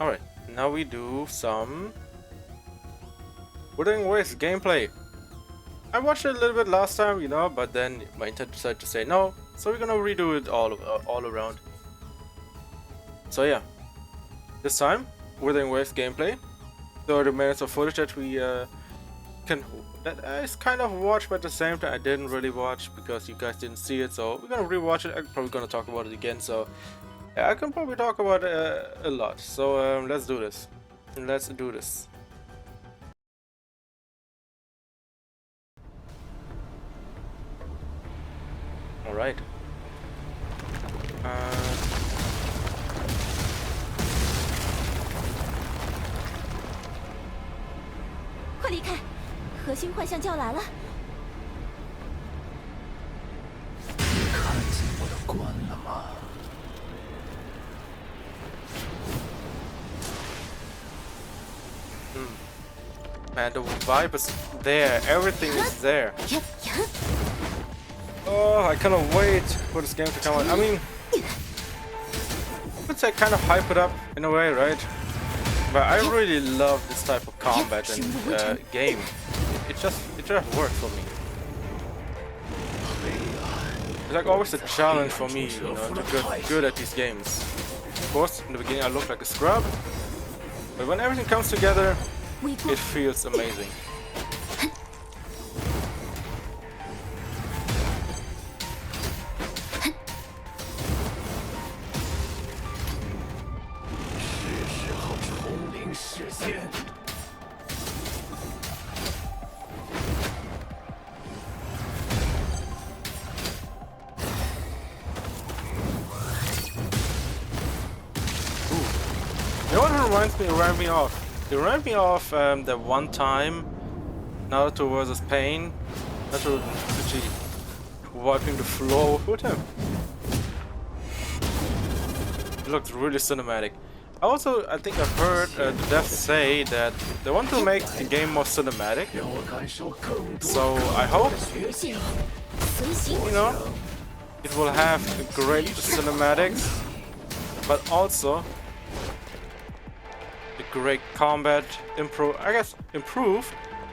Alright, now we do some Wuthering Waves gameplay. I watched it a little bit last time, you know, but then my internet decided to say no, so we're gonna redo it all around. So yeah, this time Wuthering Waves gameplay. 30 minutes of footage that we that is kind of watched, but at the same time I didn't really watch because you guys didn't see it. So we're gonna rewatch it. I'm probably gonna talk about it again. So yeah, I can probably talk about it a lot. So let's do this. Let's do this. All right. 快离开！核心幻象就要来了。看见我的关了吗？ Man, the vibe is there. Everything is there. Oh, I cannot wait for this game to come out. I mean, I would say kind of hype it up in a way, right? But I really love this type of combat and game. It just works for me. It's like always a challenge for me, you know, to get good at these games. Of course, in the beginning I look like a scrub, but when everything comes together, it feels amazing. You know what it reminds me of? It reminds me of the one time Naruto vs Pain, Naruto actually wiping the floor with him. It looked really cinematic. Also, I think I've heard the devs say that they want to make the game more cinematic. So I hope, you know, it will have great cinematics, but also the great combat, improved,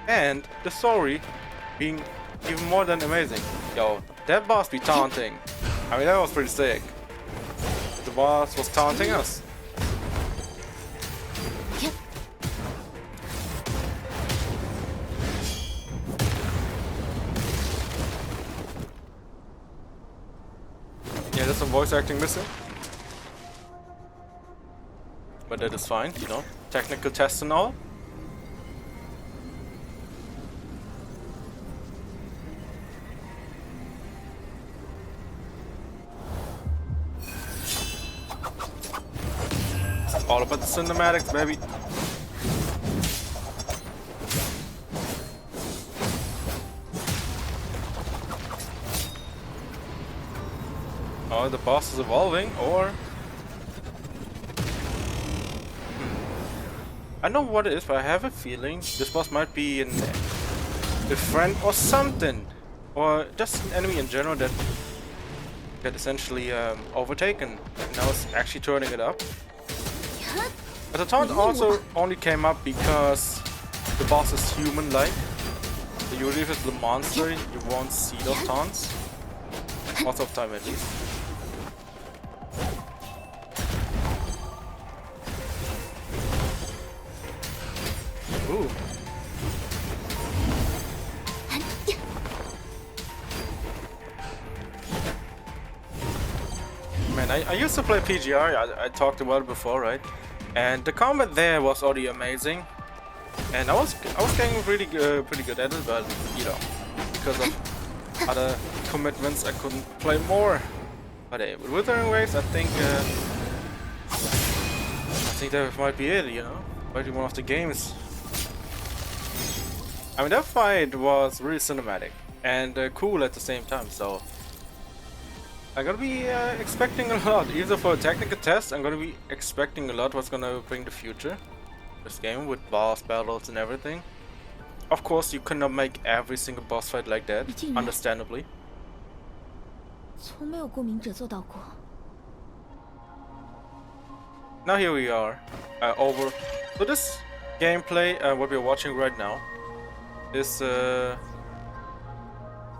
and the story being even more than amazing. Yo, that boss be taunting. I mean, that was pretty sick. The boss was taunting us. Yeah, there's some voice acting missing. But that is fine, you know, technical tests and all. It's all about the cinematics, baby. Oh, the boss is evolving, or... I know what it is, but I have a feeling this boss might be a friend or something, or just an enemy in general that essentially overtaken. And now it's actually turning it up. But the taunt also only came up because the boss is human-like. So usually if it's the monster, you won't see those taunts. Most of the time at least. Ooh. Man, I used to play PGR, I talked about it before, right? And the combat there was already amazing. And I was getting really pretty good at it, but you know, because of other commitments I couldn't play more. But hey, with Wuthering Waves I think that might be it, you know? Might be one of the games. I mean, that fight was really cinematic and cool at the same time, so I'm gonna be expecting a lot. Either for a technical test, I'm gonna be expecting a lot what's gonna bring the future. This game with boss battles and everything. Of course, you cannot make every single boss fight like that, understandably. 从没有过敏者做到过。 Now here we are. over. So this gameplay, what we're watching right now, is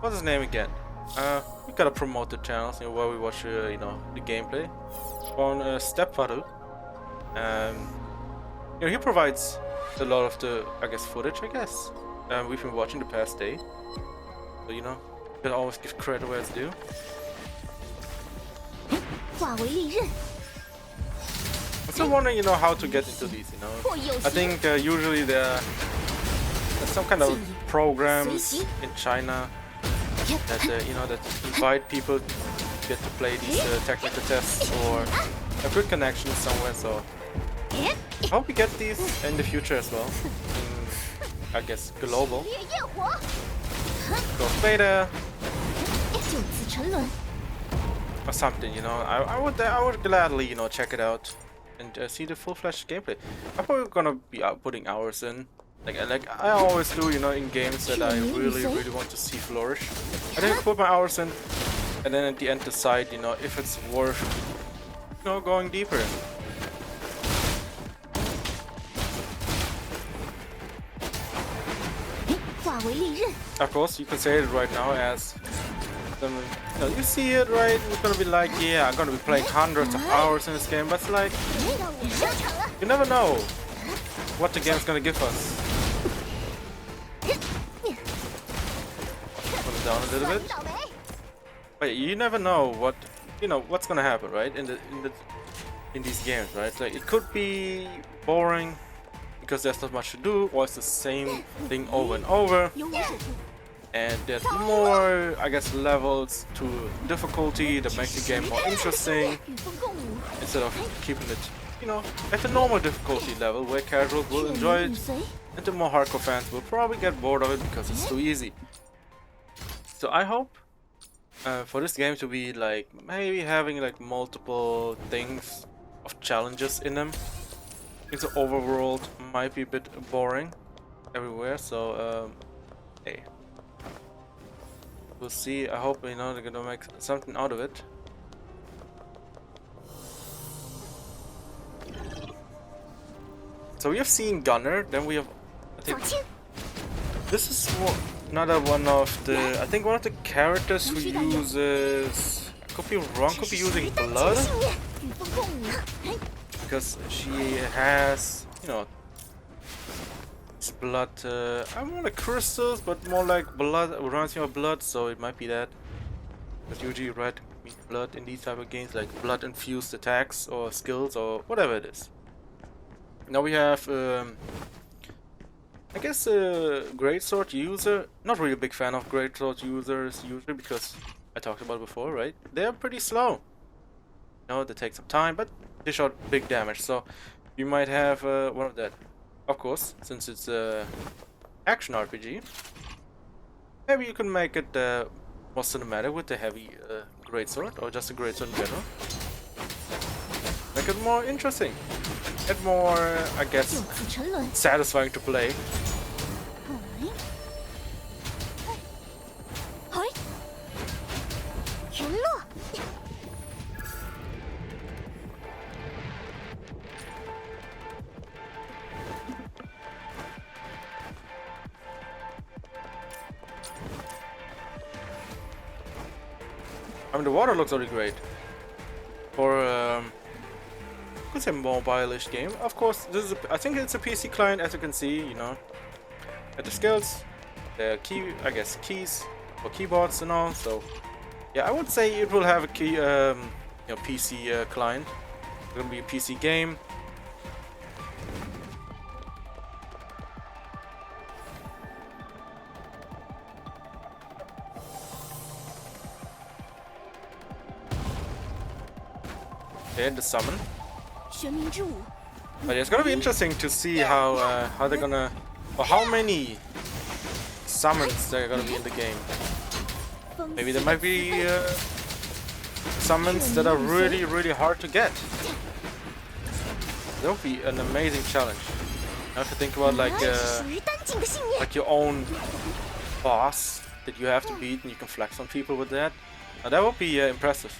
what's his name again? We gotta promote the channels, you know, where we watch, you know, the gameplay on Stepfather. You know, he provides a lot of the, I guess, footage. I guess we've been watching the past day, so you know, you can always give credit where it's due. 化为利刃， I'm still wondering, you know, how to get into these. You know, I think usually there's some kind of programs in China that you know, that invite people to get to play these technical tests or a good connection somewhere. So I hope we get these in the future as well. In, I guess global. 烈焰火， Go beta 就此沉沦。 or something. You know, I would gladly, you know, check it out and see the full-fledged gameplay. I'm probably gonna be putting hours in. Like I always do, you know, in games that I really want to see flourish. I then put my hours in, and then at the end decide, you know, if it's worth, you know, going deeper. Of course, you can say it right now as, you know, you see it, right? You're gonna be like, yeah, I'm gonna be playing hundreds of hours in this game, but it's like, you never know what the game's gonna give us. Put it down a little bit. But you never know what, you know, what's gonna happen, right? In these games, right? Like, it could be boring because there's not much to do, or it's the same thing over and over. And there's more, I guess, levels to difficulty that make the game more interesting instead of keeping it, you know, at the normal difficulty level where casuals will enjoy it, and the more hardcore fans will probably get bored of it because it's too easy. So I hope for this game to be like maybe having like multiple things of challenges in them. I think the overworld might be a bit boring everywhere, so hey, we'll see. I hope, you know, they're gonna make something out of it. So we have seen Gunner, then we have, I think this is another one of the, I think one of the characters who uses, I could be wrong, could be using blood, because she has, you know, it's blood, I want like crystals, but more like blood, reminds me of blood, so it might be that. But usually red means blood in these type of games, like blood infused attacks or skills or whatever it is. Now we have, I guess, a greatsword user. Not really a big fan of greatsword users usually because I talked about it before, right? They're pretty slow. You know, they take some time, but they shot big damage. So you might have one of that. Of course, since it's a action RPG, maybe you can make it more cinematic with the heavy greatsword, or just a greatsword in general. Make it more interesting. And more, I guess, satisfying to play. I mean, the water looks really great for I could say mobile-ish game. Of course, this is I think it's a PC client, as you can see. You know, at the skills, the key, I guess, keys for keyboards and all. So, yeah, I would say it will have a key, you know, PC client. It's gonna be a PC game. Okay, the summon. But it's gonna be interesting to see how they're gonna, or how many summons there are gonna be in the game. Maybe there might be summons that are really hard to get. That would be an amazing challenge. You have to think about like your own boss that you have to beat, and you can flex on people with that. Now that would be impressive.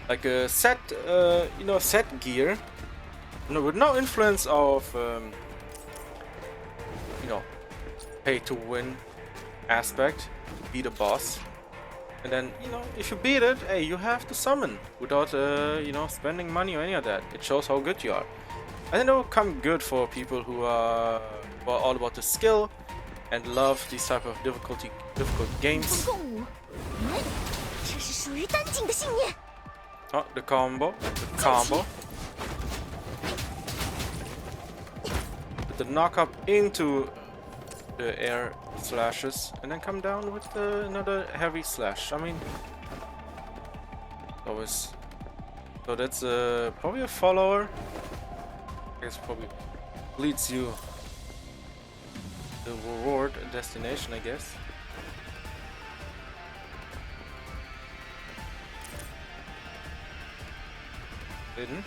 Like a set, you know, set gear no, with no influence of you know, pay to win aspect, beat a boss. And then, you know, if you beat it, hey, you have to summon without, you know, spending money or any of that. It shows how good you are. I think it will come good for people who are all about the skill and love these type of difficult 与 games. 风共舞，这是属于丹景的信念。 Oh, the combo. With the knock up into the air slashes and then come down with another heavy slash. I mean, always. So that's probably a follower. I guess probably leads you the reward destination, I guess. Hidden?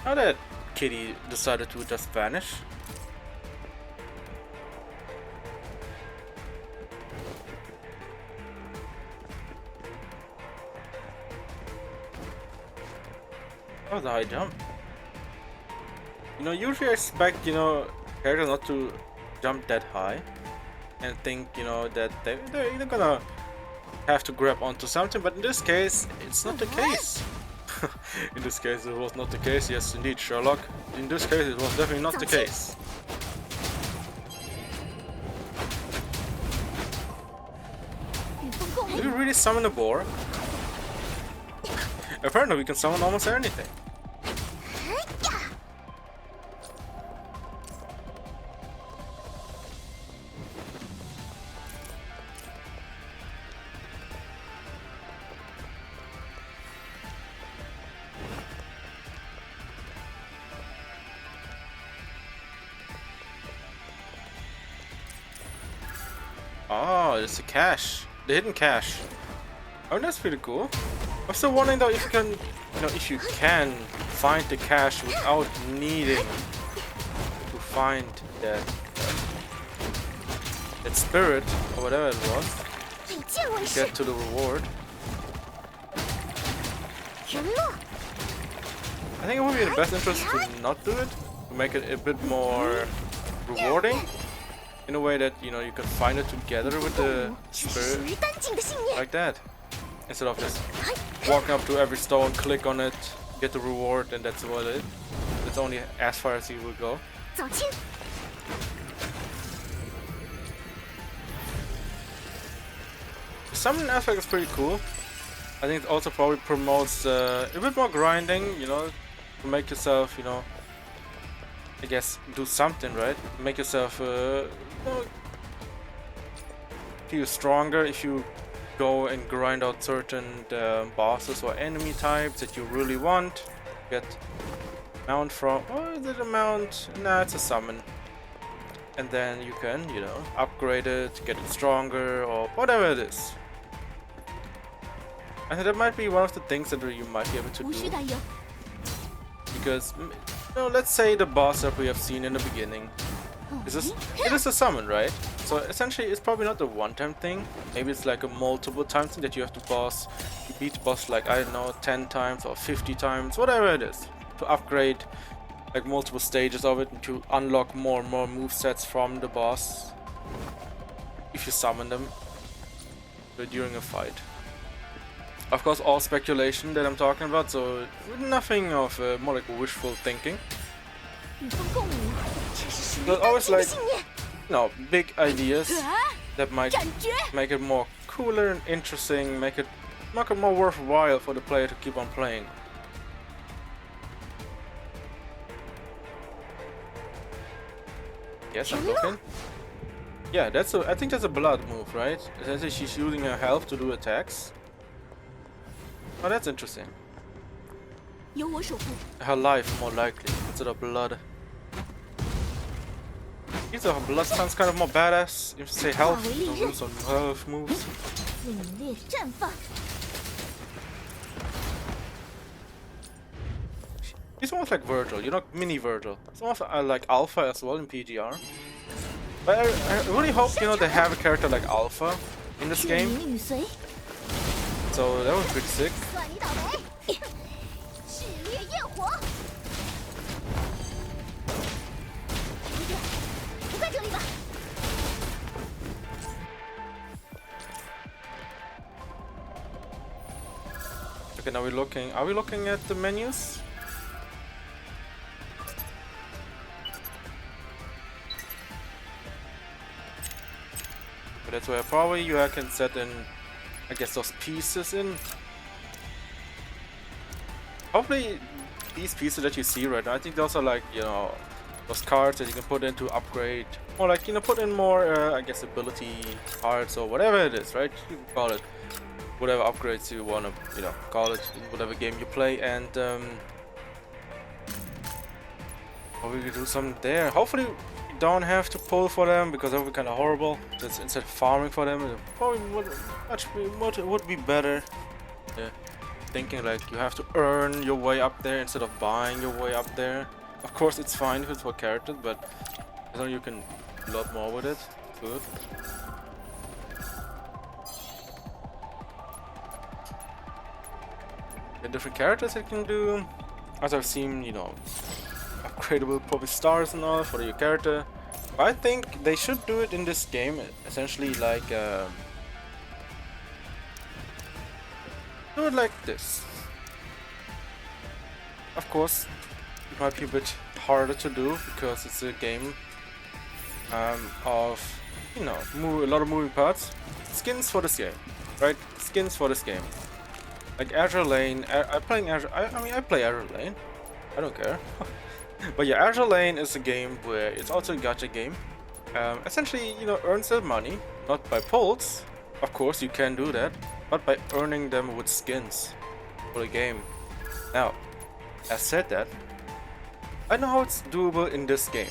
How did Kitty decided to just vanish? That was a high jump. You know, usually I expect, you know, characters not to jump that high and think, you know, that they're either gonna have to grab onto something, but in this case, it's not the case. In this case, it was not the case. Yes, indeed, Sherlock. In this case, it was definitely not the case. Did we really summon a boar? Apparently, we can summon almost anything. Oh, it's a cache. The hidden cache. Oh, that's pretty cool. I'm still wondering though if you can, you know, if you can find the cache without needing to find that spirit or whatever it was to get to the reward. I think it would be in the best interest to not do it, to make it a bit more rewarding. In a way that, you know, you can find it together with the spirit, like that. Instead of just walking up to every stone, click on it, get the reward, and that's about it. That's only as far as you will go. The summoning aspect is pretty cool. I think it also probably promotes a bit more grinding, you know, to make yourself, you know, I guess, do something, right? Make yourself you know, feel stronger if you go and grind out certain bosses or enemy types that you really want. Get mount from, or is it a mount? Nah, it's a summon. And then you can, you know, upgrade it, get it stronger, or whatever it is. I think that might be one of the things that you might be able to do. Because, you know, let's say the boss that we have seen in the beginning. It is a summon, right? So essentially it's probably not a one-time thing. Maybe it's like a multiple time thing that you have to beat the boss like, I don't know, 10 times or 50 times, whatever it is. To upgrade like multiple stages of it and to unlock more and more movesets from the boss. If you summon them during a fight. Of course, all speculation that I'm talking about, so nothing of more like wishful thinking. There's always like, you know, big ideas that might make it more cooler and interesting, make it more worthwhile for the player to keep on playing. Yes, I'm looking. Yeah, I think that's a blood move, right? Essentially, she's using her health to do attacks. Oh, that's interesting. Her life, more likely, instead of blood. Either her blood sounds kind of more badass. If you say health, don't use some health moves. He's almost like Virgil, you know, mini Virgil. It's almost like Alpha as well in PGR. But I really hope, you know, they have a character like Alpha in this 血 game. 冥与随， So that was pretty sick. 算你倒霉。炽烈焰火，不对，不在这里吧？ Okay, now we're looking. Are we looking at the menus? But that's where probably you can set in, I guess, those pieces in. Hopefully, these pieces that you see right now, I think those are like, you know, those cards that you can put in to upgrade, or like, you know, put in more, I guess, ability cards or whatever it is, right? You can call it whatever upgrades you want to, you know, call it in whatever game you play, and or we could do something there. Hopefully you don't have to pull for them, because that would be kind of horrible. Just instead of farming for them, it probably would be better. Yeah, thinking like you have to earn your way up there instead of buying your way up there. Of course it's fine if it's for characters, but I know you can do a lot more with it. Good. The different characters it can do, as I've seen, you know, upgradable probably stars and all for your character. But I think they should do it in this game, essentially like do it like this. Of course, it might be a bit harder to do because it's a game of, you know, a lot of moving parts. Skins for this game, right? Skins for this game. Like Azure Lane, I play Azure Lane. I don't care. But yeah, Azure Lane is a game where it's also a gacha game. Essentially, you know, earns their money, not by pulls. Of course, you can do that, but by earning them with skins for the game. Now, as said that, I know how it's doable in this game.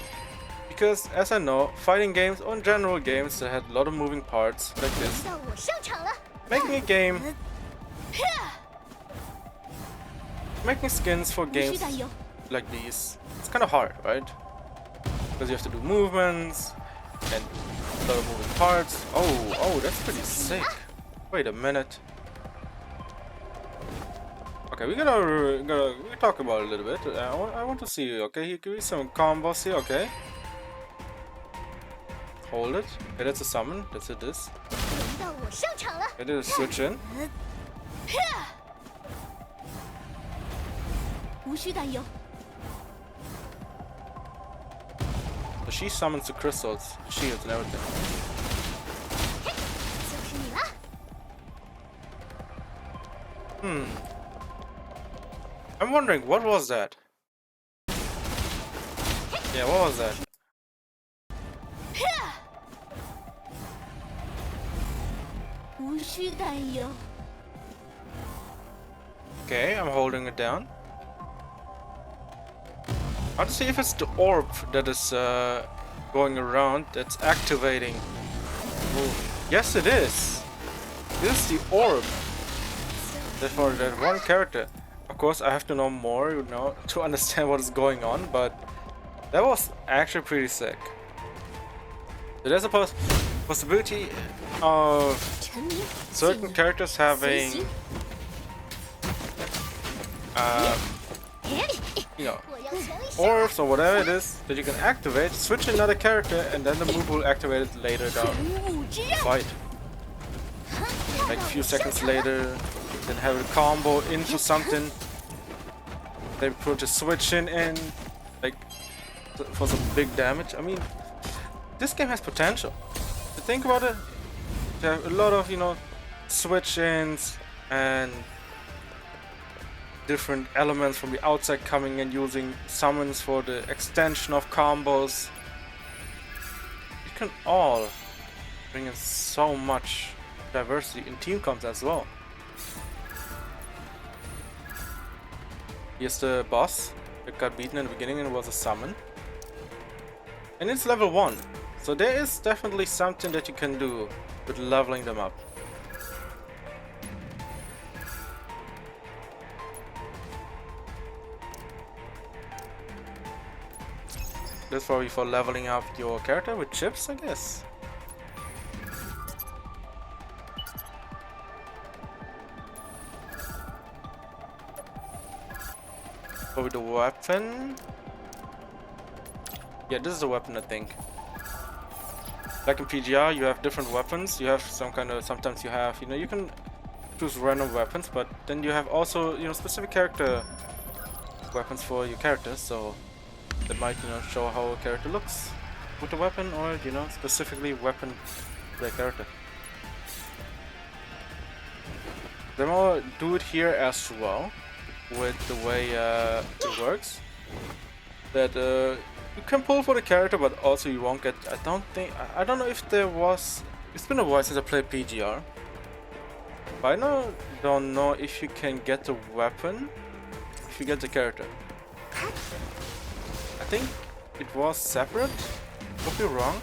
Because, as I know, fighting games or in general games that had a lot of moving parts like this, 到我上场了。 making a game, making skins for 无需 games 担忧， like these, it's kind of hard, right? Because you have to do movements and a lot of moving parts. Oh, that's pretty sick. Wait a minute. Okay, we talk about it a little bit. I want to see. Okay, he give me some combos here. Okay, hold it. Okay, that's a summon. That's it. This. 轮到我上场了。 It is a switch in. 无需担忧， So she summons the crystals, shields, and everything. 就是你了。 I'm wondering, what was that? Yeah, what was that? 无需担忧， Okay, I'm holding it down. I want to see if it's the orb that is going around that's activating. Yes, it is. This is the orb. That's for that one character. Of course, I have to know more, you know, to understand what is going on, but that was actually pretty sick. So there's a possibility of 沉迷 certain characters having, 随行 you know, 我要全力杀 orbs or whatever it is that you can activate, switch another character, and then the move will activate it later down 人物之刃， fight. Like a few seconds later, then have a combo into something. They put a switch in like for some big damage. I mean, this game has potential. To think about it, you have a lot of, you know, switch-ins and different elements from the outside coming and using summons for the extension of combos. You can all bring in so much diversity in team comps as well. Here's the boss that got beaten in the beginning and was a summon. And it's level 1. So there is definitely something that you can do with leveling them up. That's probably for leveling up your character with chips, I guess. Go with the weapon. Yeah, this is the weapon, I think. Like in PGR, you have different weapons. You have some kind of, sometimes you have, you know, you can choose random weapons, but then you have also, you know, specific character weapons for your characters. So that might, you know, show how a character looks with the weapon, or, you know, specifically weapon for their character. They will do it here as well, with the way it works. That you can pull for the character, but also you won't get. I don't know if there was. It's been a while since I played PGR. But I don't know if you can get the weapon if you get the character. I think it was separate. Could be wrong.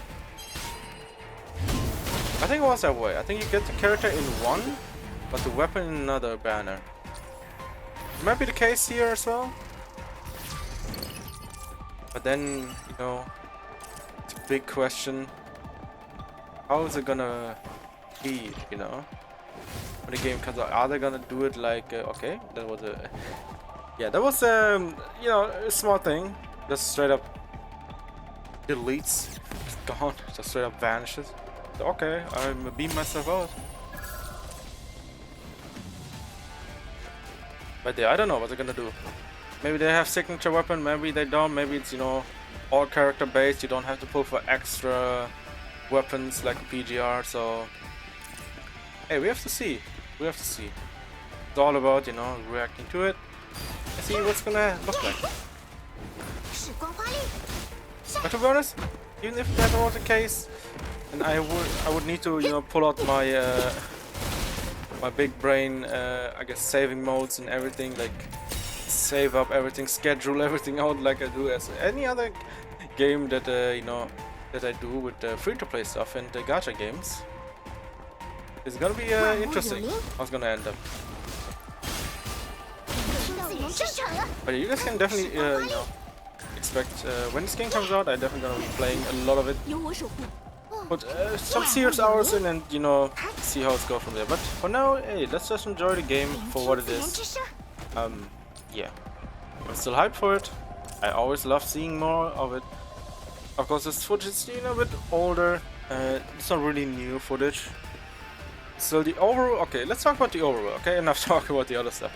I think it was that way. I think you get the character in one, but the weapon in another banner. Might be the case here as well. But then, you know, it's a big question. How is it gonna be, you know, when the game comes out? Are they gonna do it like, okay, that was a, yeah, that was, you know, a small thing. Just straight up deletes, it's gone, just straight up vanishes. So, okay, I'm beam myself out. But yeah, I don't know what they're gonna do. Maybe they have signature weapon, maybe they don't, maybe it's, you know, all character based, you don't have to pull for extra weapons like PGR, so hey, we have to see. We have to see. It's all about, you know, reacting to it and see what's gonna look like. But to be honest, even if that was the case, and I would need to, you know, pull out my my big brain, I guess, saving modes and everything, like save up everything, schedule everything out like I do as any other game that you know, that I do with free-to-play stuff and the gacha games. It's gonna be interesting how it's gonna end up. But you guys can definitely you know, expect when this game comes out, I'm definitely gonna be playing a lot of it. Put some serious hours in and, you know, see how it's go from there. But for now, hey, let's just enjoy the game for what it is. Yeah, I'm still hyped for it. I always love seeing more of it. Of course, this footage is, you know, a bit older. It's not really new footage. So the overworld, okay, let's talk about the overworld, okay? Enough talking about the other stuff.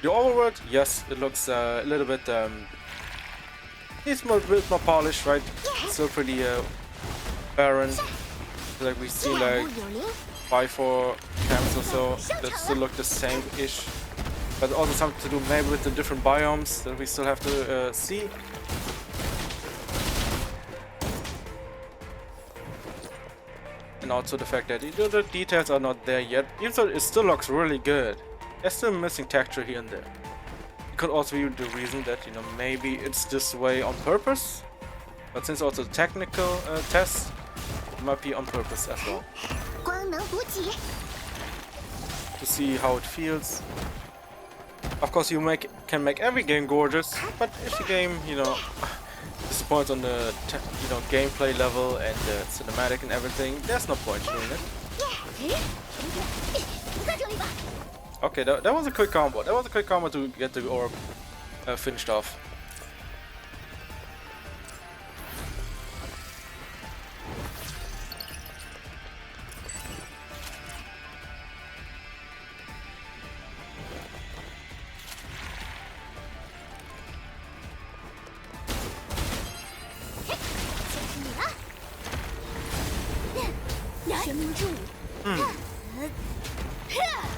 The overworld, yes, it looks a little bit, it's a bit more polished, right? Still pretty barren. Like we see like 5-4 camps or so that still look the same-ish. But also something to do maybe with the different biomes that we still have to see. And also the fact that the details are not there yet, even though it still looks really good. There's still missing texture here and there. It could also be the reason that, you know, maybe it's this way on purpose. But since also the technical tests, it might be on purpose as well. To see how it feels. Of course, you can make every game gorgeous, but if the game, you know, disappoints on the you know, gameplay level and the cinematic and everything, there's no point in doing it. Okay, that was a quick combo. That was a quick combo to get the orb finished off.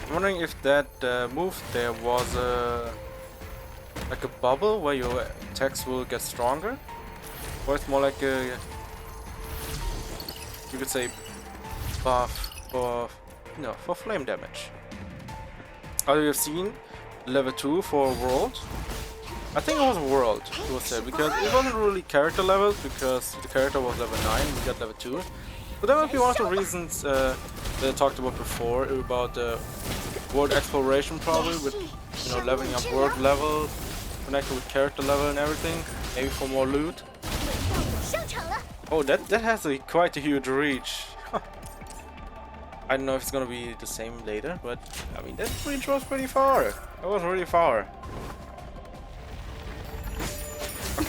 I'm wondering if that move there was like a bubble where your attacks will get stronger, or it's more like a, you could say, buff for, you know, for flame damage. As you have seen, level 2 for world. I think it was world it was there, because it wasn't really character level, because the character was level 9, we got level 2. But that might be one of the reasons that I talked about before, about world exploration, probably, with, you know, leveling up world level, connected with character level and everything, maybe for more loot. Oh, that has quite a huge reach. I don't know if it's gonna be the same later, but I mean, that reach was pretty far. It was really far.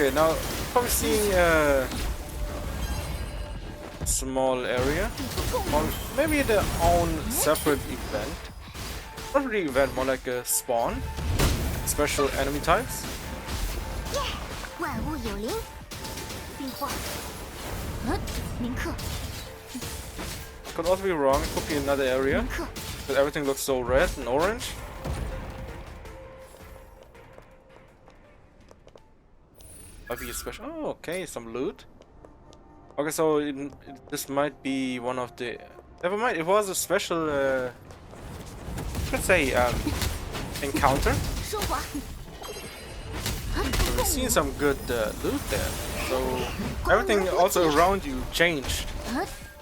Okay, now probably seeing a small area, or maybe their own separate event. Not really event, more like a spawn. Special enemy types. 万物有灵，冰化。铭刻， Could also be wrong. Could be another area. 铭刻， But everything looks so red and orange. Might be a special. Oh, okay, some loot. Okay, so this might be one of the. Never mind. It was a special. Let's say encounter. 升华。 So we've seen some good loot there. So everything also around you changed,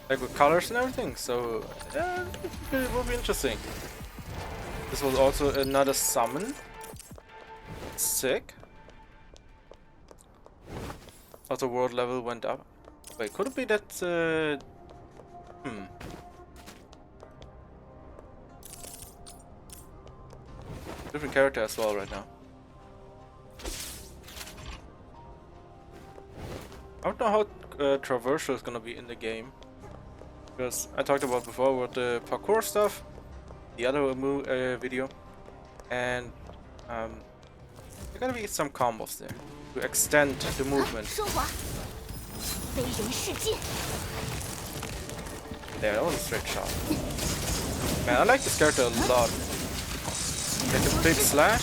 like with colors and everything. So it will be interesting. This was also another summon. Sick. Also, world level went up. Wait, could it be that? Different character as well right now. I don't know how traversal is gonna be in the game, because I talked about before with the parkour stuff, the other video, and there gonna be some combos there to extend the movement. 升华。非人世界。 There, that was a straight shot. Man, I like this character a lot. Like a big slash.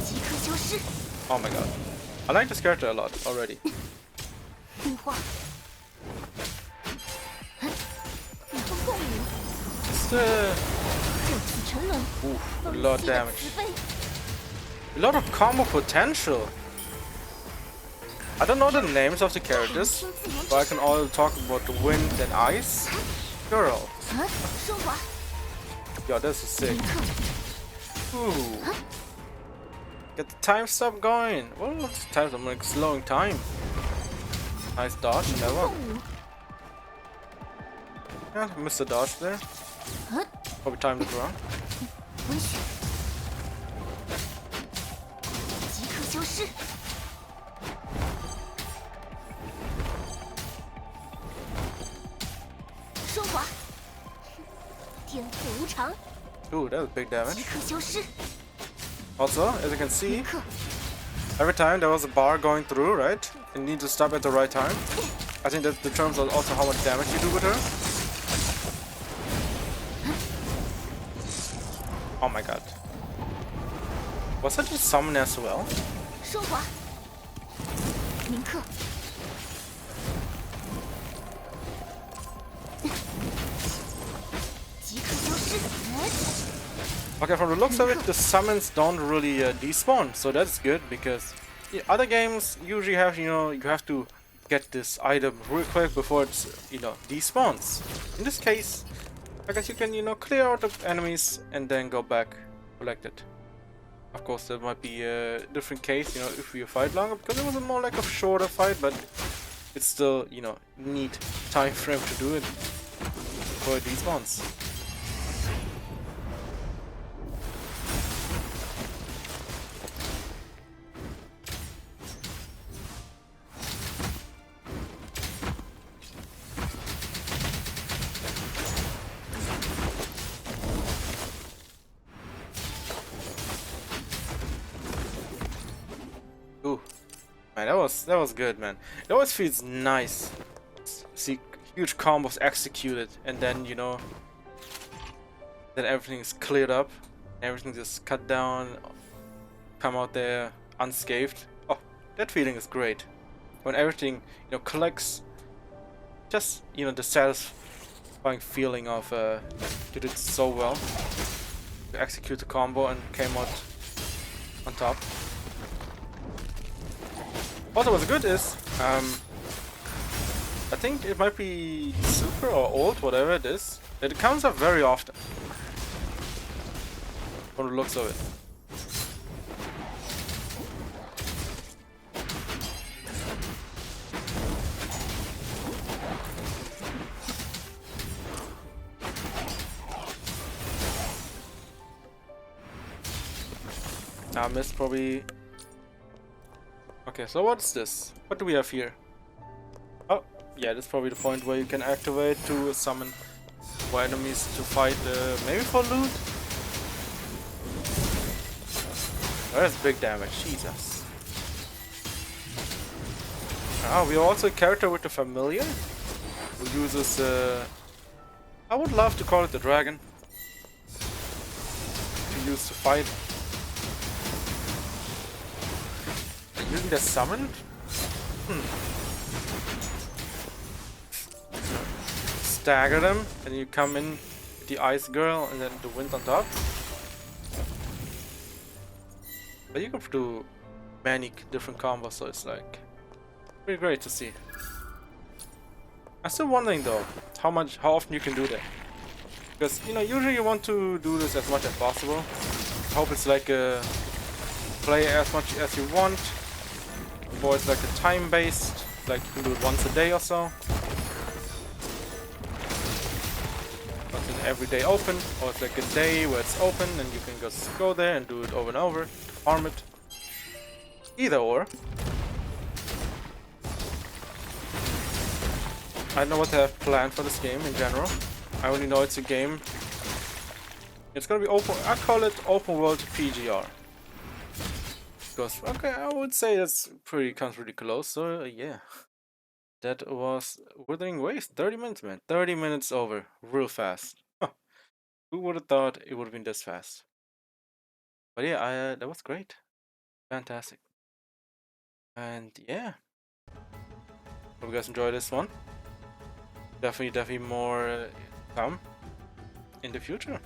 即刻消失。 Oh my god, I like this character a lot already. 冰化。与风共舞， Just 就此沉沦。 oof, a lot of 风息的 damage. 慈悲。 A lot of combo potential. I don't know the names of the characters, but I can all talk about the wind and ice. Girl. 升华。 Yo, this is sick. 铭刻。 Ooh. Get the time stop going. Well, what's the time? I'm like slowing time. Nice dodge, 与风 never. 共舞。 Yeah, missed the dodge there. Probably timed it wrong. 温煦。即刻消失。 升华。颠覆无常。 Ooh, that was big damage. 即刻消失。 Also, as you can see, 铭刻。 every time there was a bar going through, right? You need to stop at the right time. I think that determines also how much damage you do with her. Oh my god. Was that just summon as well? 升华。铭刻。即刻消失。 Okay, from the looks of it, the summons don't really despawn, so that's good because other games usually have, you have to get this item real quick before it's, despawns. In this case, I guess you can, clear out the enemies and then go back, collect it. Of course, there might be a different case, if you fight longer, because it was more like a shorter fight, but it's still, neat time frame to do it before it despawns. Ooh, man, that was good, man. It always feels nice to see huge combos executed, and then then everything is cleared up, everything just cut down, come out there unscathed. Oh, that feeling is great. When everything collects, just the satisfying feeling of you did so well to execute the combo and came out on top. Also, what's good is, I think it might be super or old, whatever it is. It comes up very often, from the looks of it. I missed probably. Okay, so what's this? What do we have here? Oh, yeah, that's probably the point where you can activate to summon more enemies to fight, maybe for loot? Oh, that's big damage, Jesus. Ah, we are also a character with a familiar who uses, I would love to call it the dragon to use to fight. Using the summon? Stagger them, and you come in with the ice girl and then the wind on top. But you can do many different combos, so it's like pretty great to see. I'm still wondering though, how often you can do that. Because, you know, usually you want to do this as much as possible. I hope it's like a play as much as you want. Or it's like a time-based, like you can do it once a day or so. But an everyday open, or it's like a day where it's open and you can just go there and do it over and over to farm it. Either or. I don't know what they have planned for this game in general. I only know it's a game. It's gonna be open. I call it open world PGR. Because, okay, I would say that's comes pretty close. So yeah, that was Wuthering Waves. 30 minutes, man. 30 minutes over, real fast. Huh. Who would have thought it would have been this fast? But yeah, that was great, fantastic, and yeah, hope you guys enjoyed this one. Definitely more come in the future.